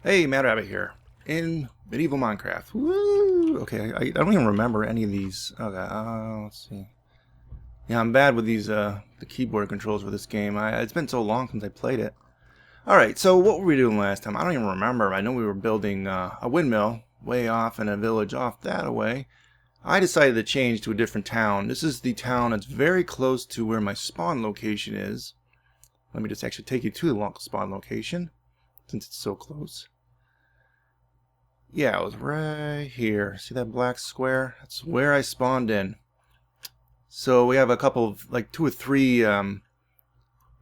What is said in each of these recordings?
Hey, Mad Rabbit here in medieval Minecraft. Woo! Okay, I don't even remember any of these. Okay, let's see. Yeah, I'm bad with these the keyboard controls for this game. It's been so long since I played it. All right, so what were we doing last time? I don't even remember. I know we were building a windmill way off in a village off that away. I decided to change to a different town. This is the town that's very close to where my spawn location is. Let me just actually take you to the local spawn location since it's so close. Yeah, it was right here. See that black square? That's where I spawned in. So we have a couple of, like, two or three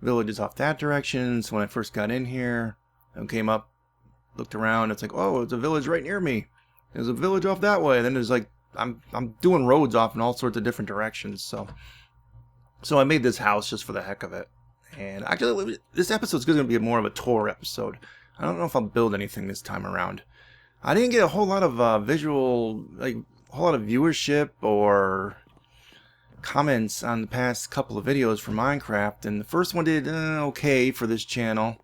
villages off that direction. So when I first got in here, I came up, looked around, it's like, oh, it's a village right near me. There's a village off that way. And then there's like, I'm doing roads off in all sorts of different directions. So I made this house just for the heck of it. And actually, this episode's going to be more of a tour episode. I don't know if I'll build anything this time around. I didn't get a whole lot of visual, like, a whole lot of viewership or comments on the past couple of videos for Minecraft, and the first one did okay for this channel,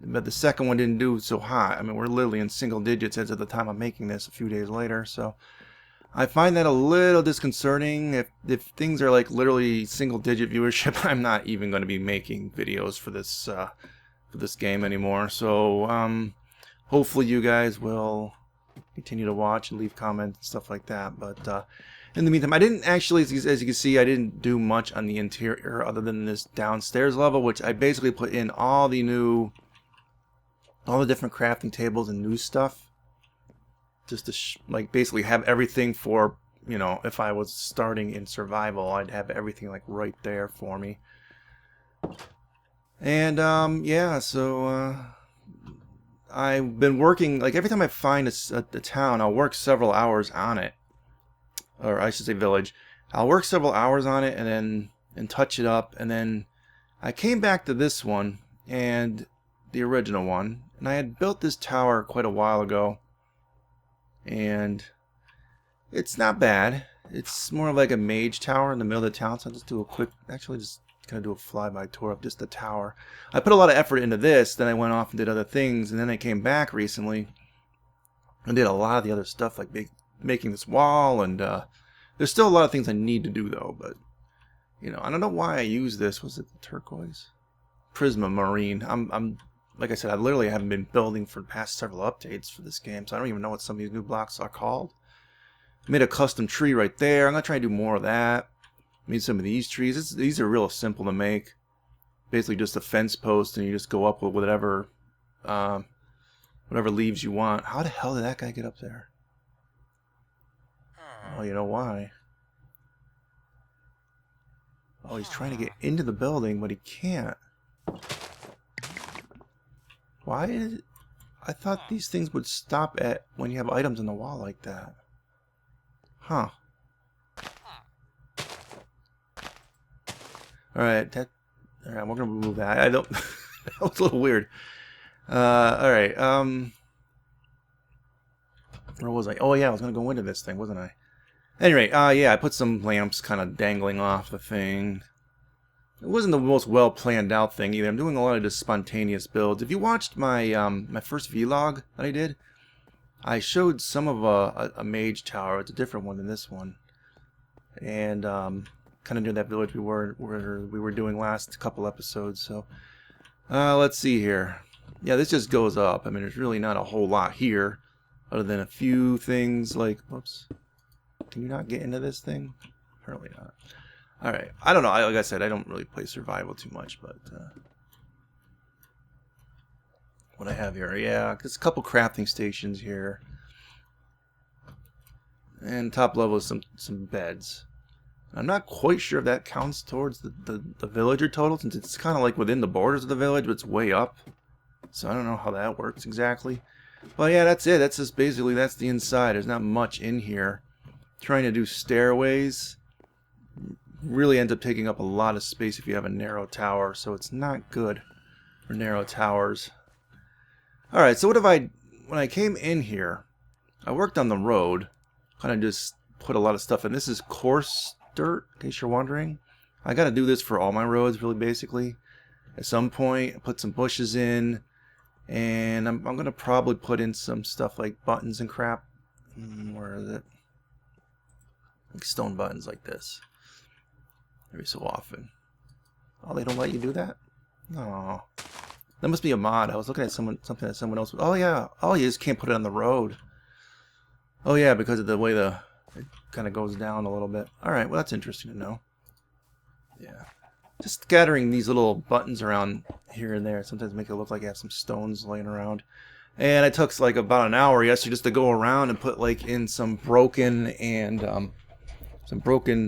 but the second one didn't do so hot. I mean, we're literally in single digits as of the time I'm making this a few days later, so I find that a little disconcerting. If things are like literally single digit viewership, I'm not even going to be making videos for this game anymore. So hopefully you guys will continue to watch and leave comments and stuff like that. But in the meantime, I didn't actually, as you can see, I didn't do much on the interior other than this downstairs level, which I basically put in all the different crafting tables and new stuff, just to like basically have everything for, you know, if I was starting in survival, I'd have everything like right there for me. And yeah, so I've been working, like, every time I find a town, I'll work several hours on it. Or I should say village. I'll work several hours on it and touch it up. And then I came back to this one, and the original one. And I had built this tower quite a while ago. And it's not bad. It's more like a mage tower in the middle of the town. So I'll just do a quick, actually just kind of do a flyby tour of just the tower. I put a lot of effort into this, then I went off and did other things, and then I came back recently and did a lot of the other stuff, like making this wall, and there's still a lot of things I need to do though, but you know, I don't know why I use this. Was it the turquoise? Prisma Marine. I'm like I said, I literally haven't been building for the past several updates for this game, so I don't even know what some of these new blocks are called. I made a custom tree right there. I'm gonna try to do more of that. Made some of these trees. These are real simple to make. Basically just a fence post, and you just go up with whatever leaves you want. How the hell did that guy get up there? Oh, you know why? Oh, he's trying to get into the building, but he can't. Why did I thought these things would stop at when you have items on the wall like that? Huh. Alright, alright, we're gonna remove that. I don't that was a little weird. Alright, where was I? Oh yeah, I was gonna go into this thing, wasn't I? Anyway, yeah, I put some lamps kind of dangling off the thing. It wasn't the most well planned out thing either. I'm doing a lot of just spontaneous builds. If you watched my my first vlog that I did, I showed some of a mage tower. It's a different one than this one, and kind of near that village we were doing last couple episodes. So let's see here. Yeah, this just goes up. I mean, there's really not a whole lot here, other than a few things like, whoops. Can you not get into this thing? Apparently not. Alright, I don't know. Like I said, I don't really play survival too much, but what I have here, yeah, there's a couple crafting stations here, and top level is some beds. I'm not quite sure if that counts towards the villager total, since it's kind of like within the borders of the village, but it's way up. So I don't know how that works exactly. But yeah, that's it. That's just basically, that's the inside. There's not much in here. Trying to do stairways really ends up taking up a lot of space if you have a narrow tower, so it's not good for narrow towers. Alright, so when I came in here, I worked on the road, kind of just put a lot of stuff in. This is coarse dirt, in case you're wondering. I gotta do this for all my roads, really, basically. At some point, I put some bushes in, And I'm going to probably put in some stuff like buttons and crap. Where is it? Like stone buttons like this. Every so often. Oh, they don't let you do that? No. That must be a mod. I was looking at something that someone else. Oh yeah. Oh, you just can't put it on the road. Oh yeah, because of the way it kind of goes down a little bit. All right. Well, that's interesting to know. Yeah. Just scattering these little buttons around here and there sometimes make it look like I have some stones laying around. And it took like about an hour yesterday just to go around and put like in some broken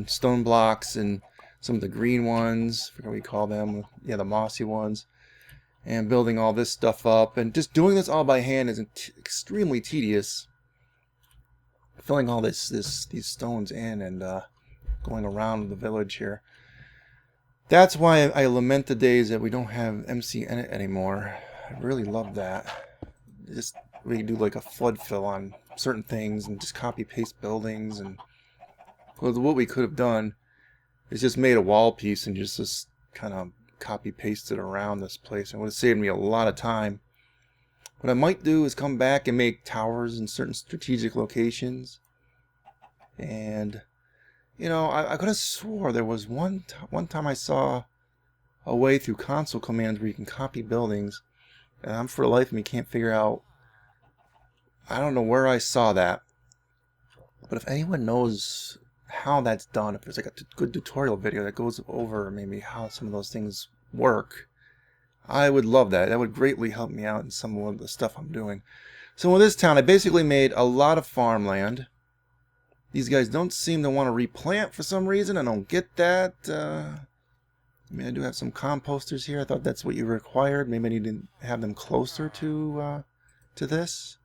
stone blocks and some of the green ones. I forget what we call them. Yeah, the mossy ones. And building all this stuff up, and just doing this all by hand is extremely tedious. Filling all these stones in and going around the village here. That's why I lament the days that we don't have MC in it anymore. I really love that. Just we can do like a flood fill on certain things and just copy paste buildings, and well, what we could have done is just made a wall piece and just kind of copy pasted around this place. It would have saved me a lot of time. What I might do is come back and make towers in certain strategic locations. And you know, I could have swore there was one time I saw a way through console commands where you can copy buildings, and I'm for the life of me can't figure out. I don't know where I saw that, but if anyone knows how that's done, if there's like a good tutorial video that goes over maybe how some of those things work, I would love that. That would greatly help me out in some of the stuff I'm doing. So in this town, I basically made a lot of farmland. These guys don't seem to want to replant for some reason. I don't get that. I mean, I do have some composters here. I thought that's what you required. Maybe I need to have them closer to this.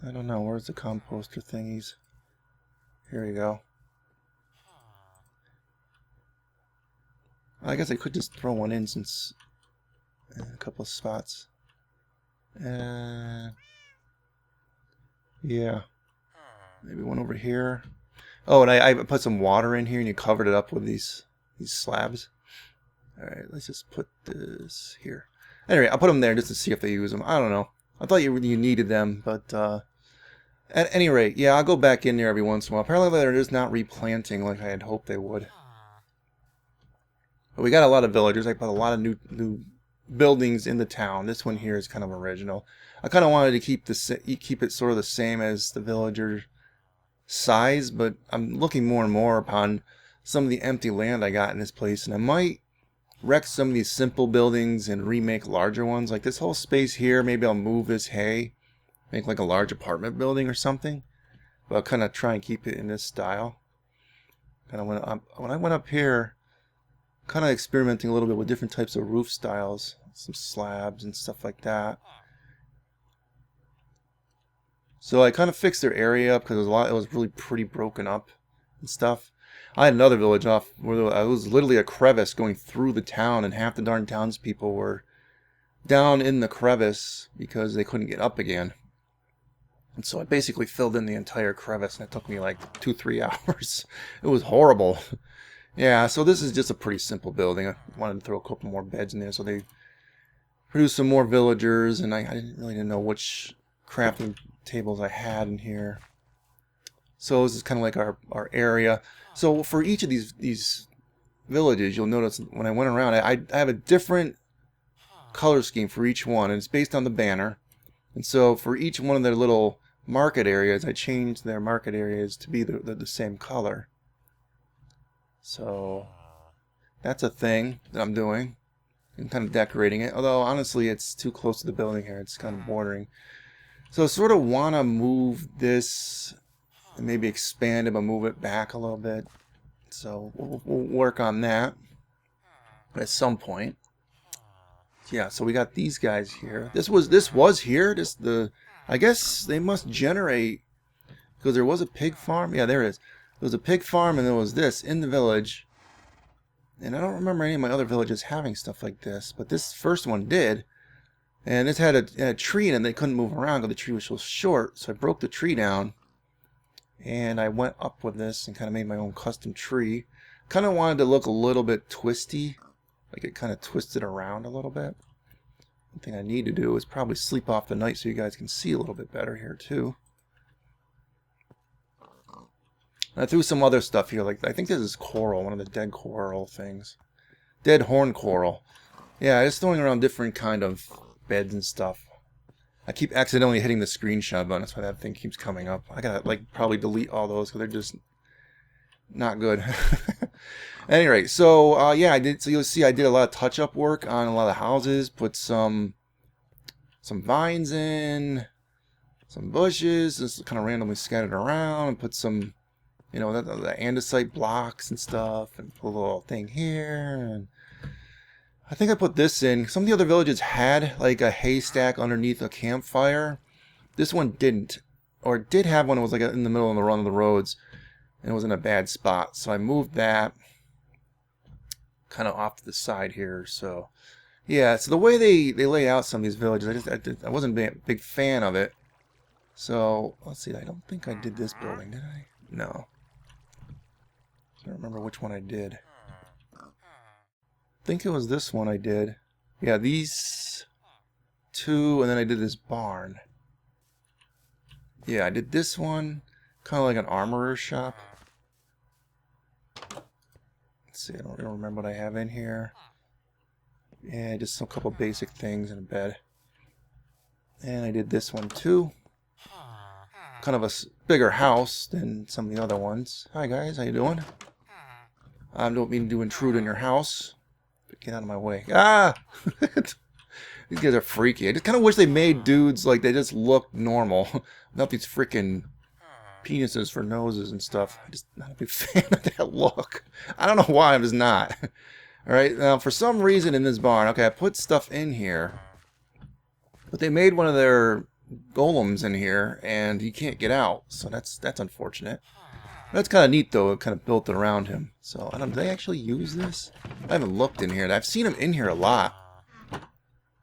I don't know. Where's the composter thingies? Here we go. I guess I could just throw one in since a couple of spots. Yeah. Maybe one over here. Oh, and I put some water in here and you covered it up with these slabs. Alright, let's just put this here. Anyway, I'll put them there just to see if they use them. I don't know. I thought you needed them, but at any rate, yeah, I'll go back in there every once in a while. Apparently they're just not replanting like I had hoped they would. But we got a lot of villagers. I put a lot of new buildings in the town. This one here is kind of original. I kind of wanted to keep it sort of the same as the villager size, but I'm looking more and more upon some of the empty land I got in this place, and I might wreck some of these simple buildings and remake larger ones. Like this whole space here, maybe I'll move this hay, make like a large apartment building or something. But I'll kind of try and keep it in this style. Kind of when I went up here, kind of experimenting a little bit with different types of roof styles, some slabs and stuff like that. So I kind of fixed their area up because it was really pretty broken up and stuff. I had another village off where it was literally a crevice going through the town, and half the darn townspeople were down in the crevice because they couldn't get up again. And so I basically filled in the entire crevice, and it took me like 2-3 hours. It was horrible. Yeah, so this is just a pretty simple building. I wanted to throw a couple more beds in there so they produced some more villagers, and I didn't know which crafting tables I had in here. So this is kind of like our area. So for each of these villages, you'll notice when I went around, I have a different color scheme for each one, and it's based on the banner. And so for each one of their little market areas, I changed their market areas to be the same color. So that's a thing that I'm doing. I'm kind of decorating it. Although honestly, it's too close to the building here. It's kind of bordering. So I sort of want to move this and maybe expand it, but move it back a little bit. So we'll work on that at some point. Yeah, so we got these guys here. This was here. I guess they must generate, because there was a pig farm. Yeah, there it is. There was a pig farm, and there was this in the village. And I don't remember any of my other villages having stuff like this, but this first one did. And this had a tree in it, and they couldn't move around because the tree was so short. So I broke the tree down, and I went up with this and kind of made my own custom tree. Kind of wanted to look a little bit twisty, like it kind of twisted around a little bit. one thing I need to do is probably sleep off the night so you guys can see a little bit better here too. I threw some other stuff here, like I think this is coral, one of the dead coral things. Dead horn coral. Yeah, just throwing around different kind of beds and stuff. I keep accidentally hitting the screenshot button, that's why that thing keeps coming up. I gotta like probably delete all those because they're just not good. Anyway, so yeah, so you'll see I did a lot of touch-up work on a lot of houses. Put some vines in, some bushes, just kind of randomly scattered around, and put some, you know, the andesite blocks and stuff, and put a little thing here. And I think I put this in. Some of the other villages had like a haystack underneath a campfire. This one didn't, or it did have one. It was like in the middle of the run of the roads, and it was in a bad spot. So I moved that kind of off to the side here. So yeah, so the way they lay out some of these villages, I wasn't a big fan of it. So let's see, I don't think I did this building, did I? No. I don't remember which one I did. I think it was this one I did. Yeah, these two, and then I did this barn. Yeah, I did this one, kind of like an armorer's shop. Let's see, I don't really remember what I have in here. Yeah, just a couple basic things and a bed. And I did this one too. Kind of a bigger house than some of the other ones. Hi guys, how you doing? I don't mean to intrude in your house, but get out of my way. Ah! These guys are freaky. I just kind of wish they made dudes like they just look normal. Not these freaking penises for noses and stuff. I'm just not a big fan of that look. I don't know why, I'm just not. Alright, now for some reason in this barn, okay, I put stuff in here, but they made one of their golems in here, and he can't get out, so that's unfortunate. That's kind of neat, though. It kind of built it around him. So, I don't know, do they actually use this? I haven't looked in here. I've seen them in here a lot.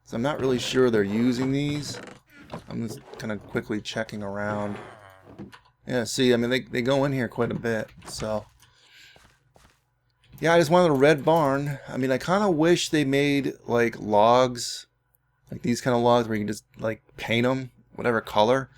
So I'm not really sure they're using these. I'm just kind of quickly checking around. Yeah, see, I mean, they go in here quite a bit, so. Yeah, I just wanted a red barn. I mean, I kind of wish they made, like, logs. Like these kind of logs where you can just, like, paint them, whatever color.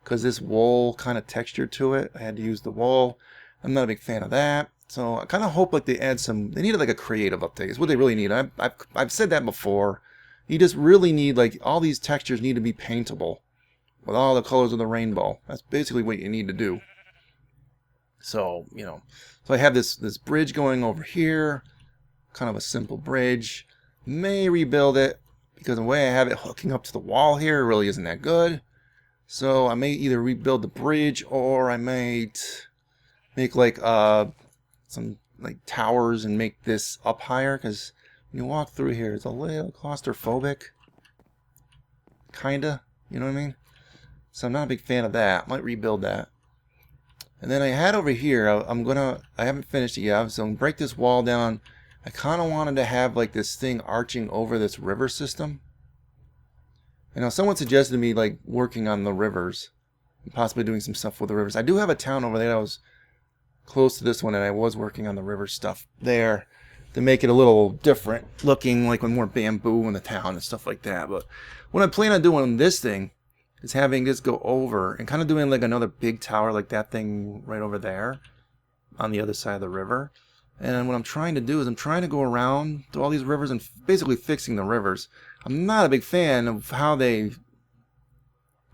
Because this wool kind of texture to it. I had to use the wool. I'm not a big fan of that. So I kind of hope like they add some. They needed like a creative update. It's what they really need. I've said that before. You just really need like all these textures need to be paintable with all the colors of the rainbow. That's basically what you need to do. So you know. So I have this bridge going over here. Kind of a simple bridge. May rebuild it because the way I have it hooking up to the wall here really isn't that good. So I may either rebuild the bridge or I might make like some like towers and make this up higher, because when you walk through here it's a little claustrophobic. Kinda, you know what I mean? So I'm not a big fan of that. Might rebuild that. And then I had over here, I haven't finished it yet, so I'm gonna break this wall down. I kinda wanted to have like this thing arching over this river system. You know, someone suggested to me like working on the rivers, and possibly doing some stuff with the rivers. I do have a town over there that was close to this one, and I was working on the river stuff there to make it a little different looking, like with more bamboo in the town and stuff like that. But what I plan on doing on this thing is having this go over and kind of doing like another big tower like that thing right over there on the other side of the river. And what I'm trying to do is I'm trying to go around to all these rivers and basically fixing the rivers. I'm not a big fan of how they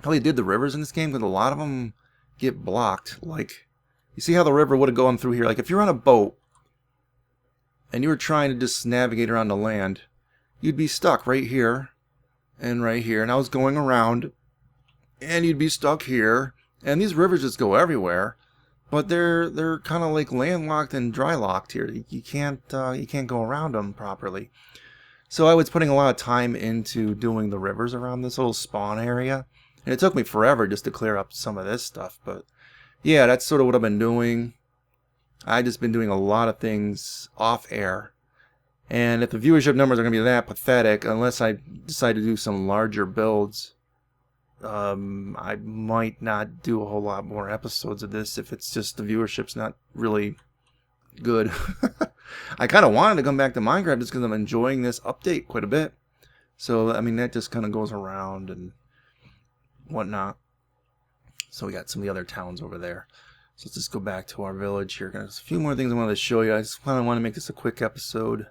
did the rivers in this game, because a lot of them get blocked. Like, you see how the river would have gone through here. Like, if you're on a boat and you were trying to just navigate around the land, you'd be stuck right here and right here. And I was going around, and you'd be stuck here. And these rivers just go everywhere. But they're kind of like landlocked and dry locked here. You can't go around them properly. So I was putting a lot of time into doing the rivers around this little spawn area, and it took me forever just to clear up some of this stuff. But yeah, that's sort of what I've been doing. I've just been doing a lot of things off air, and if the viewership numbers are going to be that pathetic, unless I decide to do some larger builds, I might not do a whole lot more episodes of this if it's just the viewership's not really good. I kind of wanted to come back to Minecraft just because I'm enjoying this update quite a bit. So, I mean, that just kind of goes around and whatnot. So we got some of the other towns over there. So let's just go back to our village here. There's a few more things I wanted to show you. I just kind of want to make this a quick episode.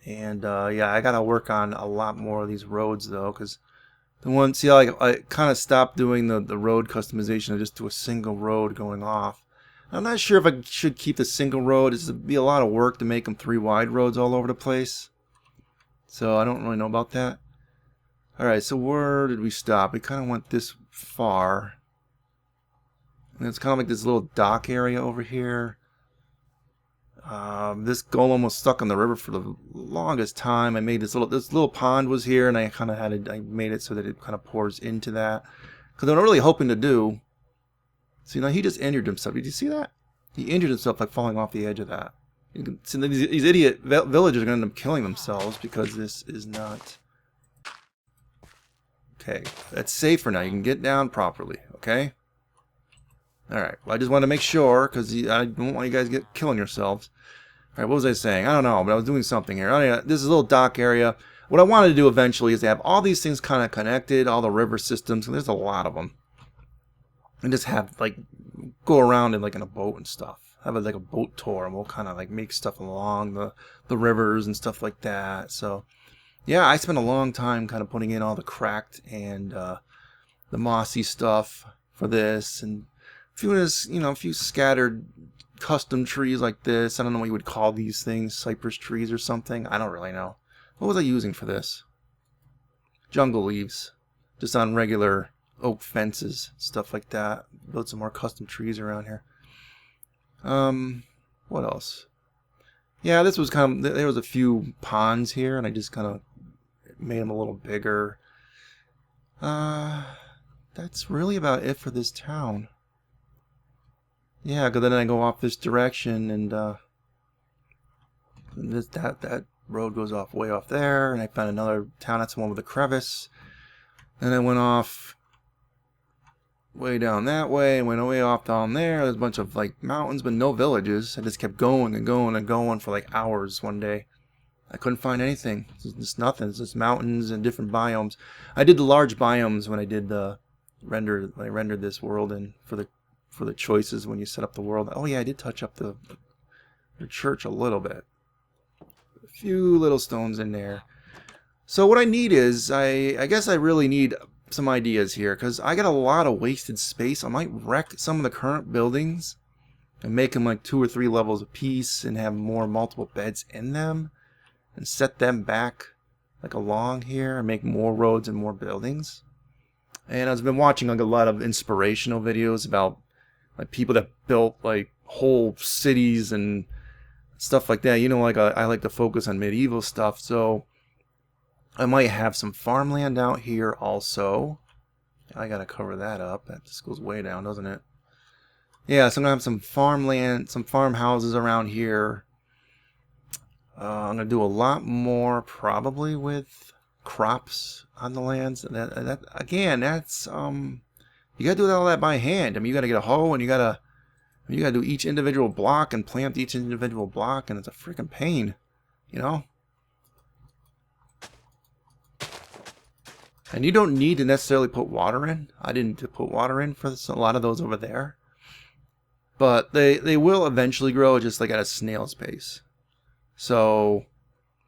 And yeah, I gotta work on a lot more of these roads though, because the one, see how I kind of stopped doing the road customization and just do a single road going off. I'm not sure if I should keep the single road. It's be a lot of work to make them 3 wide roads all over the place. So I don't really know about that. Alright, so where did we stop? We kind of went this far. And it's kind of like this little dock area over here. This golem was stuck on the river for the longest time. I made this little pond was here, and I kind of had it. I made it so that it kind of pours into that. Because what I'm really hoping to do. See, now he just injured himself. Did you see that? He injured himself by falling off the edge of that. You can see these idiot villagers are going to end up killing themselves because this is not. Okay, that's safe for now. You can get down properly. Okay. All right. Well, I just want to make sure because I don't want you guys to get killing yourselves. All right. What was I saying? I don't know, but I was doing something here. This is a little dock area. What I wanted to do eventually is to have all these things kind of connected, all the river systems. And there's a lot of them. And just have like go around in like in a boat and stuff. Have like a boat tour, and we'll kind of like make stuff along the rivers and stuff like that. So yeah, I spent a long time kind of putting in all the cracked and the mossy stuff for this, and a few scattered custom trees like this. I don't know what you would call these things, cypress trees or something. I don't really know. What was I using for this? Jungle leaves, just on regular oak fences, stuff like that. Build some more custom trees around here. What else? Yeah, this was kind of, there was a few ponds here, and I just kind of made them a little bigger. That's really about it for this town. Yeah, because then I go off this direction, and that road goes off way off there, and I found another town. That's the one with the crevice. Then I went off way down that way, and went way off down there. There's a bunch of like mountains, but no villages. I just kept going and going and going for like hours one day. I couldn't find anything. It's just nothing. It's just mountains and different biomes. I did the large biomes when I did the render. When I rendered this world in for the choices when you set up the world. Oh yeah, I did touch up the church a little bit. A few little stones in there. So what I need is, I guess I really need some ideas here, because I got a lot of wasted space. I might wreck some of the current buildings and make them like 2 or 3 levels apiece and have multiple beds in them and set them back like along here and make more roads and more buildings. And I've been watching like a lot of inspirational videos about like people that built like whole cities and stuff like that. You know, like I like to focus on medieval stuff, so I might have some farmland out here also. I gotta cover that up. That just goes way down, doesn't it? Yeah, so I'm gonna have some farmland, some farmhouses around here. I'm gonna do a lot more probably with crops on the lands. That again, that's you gotta do all that by hand. I mean, you gotta get a hoe, and you gotta do each individual block and plant each individual block, and it's a freaking pain, you know. And you don't need to necessarily put water in. I didn't put water in for a lot of those over there. But they will eventually grow, just like at a snail's pace. So,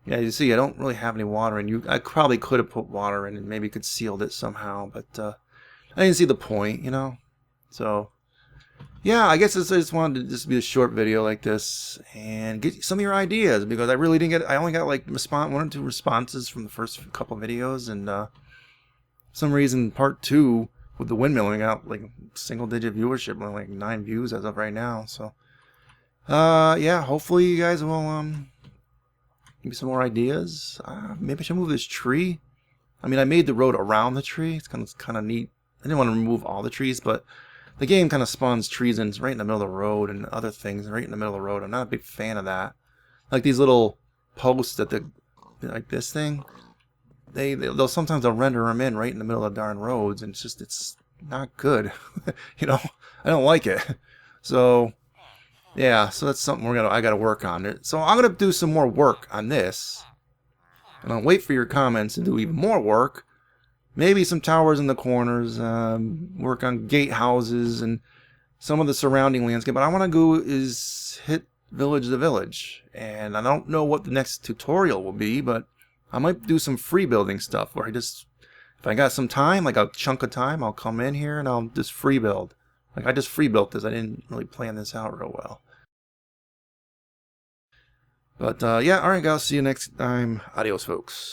yeah, you see, I don't really have any water in. I probably could have put water in and maybe concealed it somehow. But I didn't see the point, you know. So, yeah, I guess I just wanted to just be a short video like this and get some of your ideas. Because I really didn't get, I only got like 1 or 2 responses from the first couple videos. And some reason part 2 with the windmilling out like single-digit viewership, like 9 views as of right now. So yeah, hopefully you guys will give me some more ideas. Maybe I should move this tree. I mean, I made the road around the tree. It's kind of neat. I didn't want to remove all the trees, but the game kind of spawns trees in right in the middle of the road and other things right in the middle of the road. I'm not a big fan of that. Like these little posts that like this thing. They'll sometimes render them in right in the middle of the darn roads, and it's not good. You know, I don't like it. So yeah, so that's something I gotta work on. So I'm gonna do some more work on this, And I'll wait for your comments to do even more work. Maybe some towers in the corners, work on gatehouses and some of the surrounding landscape. But I want to go is hit village to village. And I don't know what the next tutorial will be, but I might do some free building stuff where if I got some time, like a chunk of time, I'll come in here and I'll just free build. Like I just free built this. I didn't really plan this out real well. But yeah, alright guys, see you next time. Adios folks.